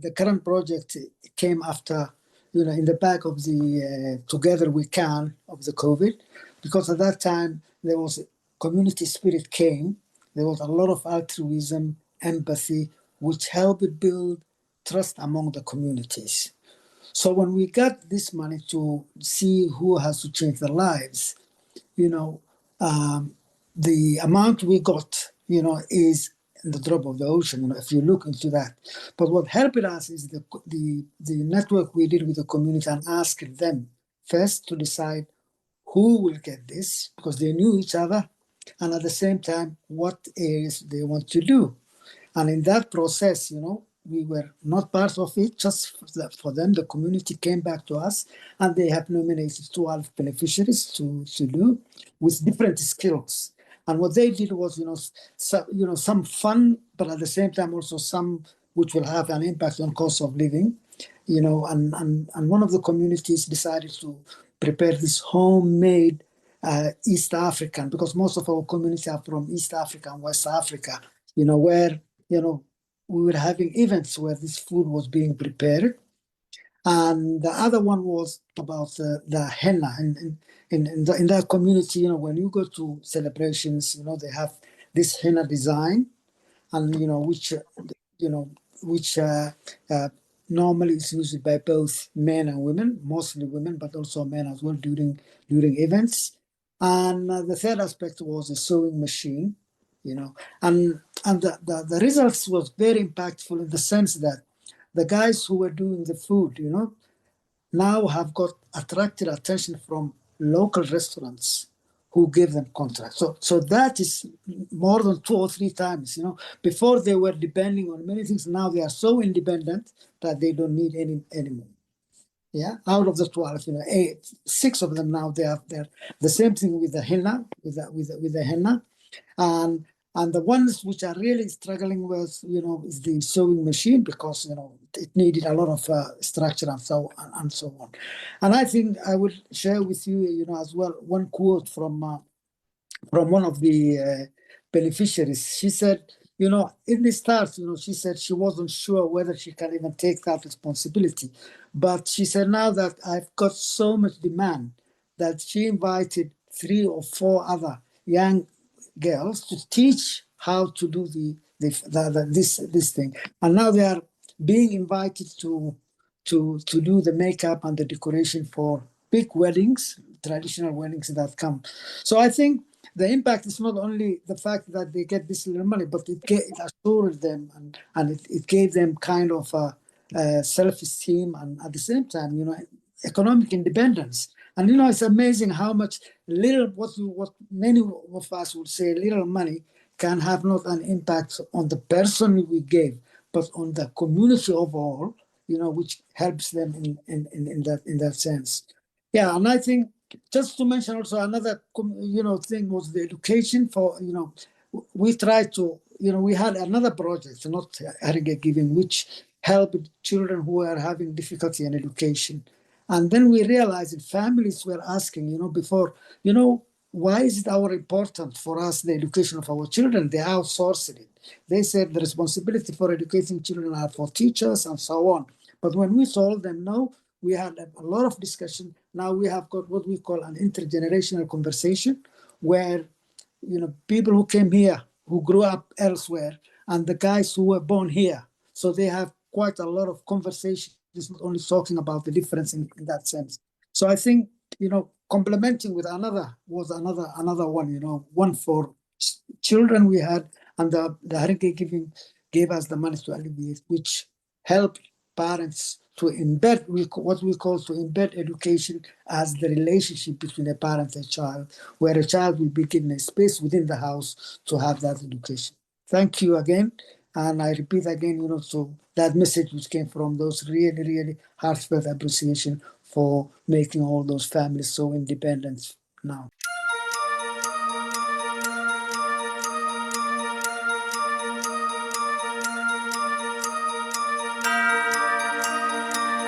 The current project came after, in the back of the Together We Can of the COVID, because at that time there was community spirit came. There was a lot of altruism, empathy, which helped build trust among the communities. So when we got this money to see who has to change their lives, the amount we got, is the drop of the ocean, if you look into that. But what helped us is the network we did with the community and asked them first to decide who will get this, because they knew each other, and at the same time, what areas they want to do. And in that process, we were not part of it, just for them. The community came back to us, and they have nominated 12 beneficiaries to do with different skills. And what they did was, some fun, but at the same time also some which will have an impact on cost of living, and one of the communities decided to prepare this homemade East African, because most of our communities are from East Africa and West Africa, where, we were having events where this food was being prepared. And the other one was about the henna. And in that community, when you go to celebrations, they have this henna design, and which normally is used by both men and women, mostly women, but also men as well during events. And the third aspect was a sewing machine, and the results was very impactful in the sense that the guys who were doing the food, now have got attracted attention from local restaurants who gave them contracts. So that is more than 2 or 3 times. Before they were depending on many things. Now they are so independent that they don't need any anymore. Yeah, out of the 12, 6 of them now they're the same thing with the henna, with the henna, and the ones which are really struggling with, is the sewing machine, because it needed a lot of structure and so on. And I think I will share with you, as well, one quote from one of the beneficiaries. She said, in the start, she said she wasn't sure whether she can even take that responsibility. But she said, now that I've got so much demand, that she invited 3 or 4 other young girls to teach how to do this thing. And now they are being invited to do the makeup and the decoration for big weddings, traditional weddings that come. So I think the impact is not only the fact that they get this little money, but it assured them and it gave them kind of self-esteem, and at the same time, economic independence. And it's amazing how much what many of us would say little money can have not an impact on the person we gave, but on the community overall, which helps them in that sense. Yeah, and I think just to mention also another thing was the education for we tried to we had another project, not Haringey Giving, which helped children who are having difficulty in education. And then we realized that families were asking, before, why is it important for us, the education of our children? They outsourced it. They said the responsibility for educating children are for teachers and so on. But when we told them no, we had a lot of discussion. Now we have got what we call an intergenerational conversation, where, people who came here, who grew up elsewhere, and the guys who were born here. So they have quite a lot of conversation. It's not only talking about the difference in that sense. So I think, complementing with another one, one for children we had, and the Haringey Giving gave us the money to alleviate, which helped parents to embed what we call to embed education as the relationship between a parent and a child, where a child will be given a space within the house to have that education. Thank you again. And I repeat again, so that message which came from those really, really heartfelt appreciation for making all those families so independent now.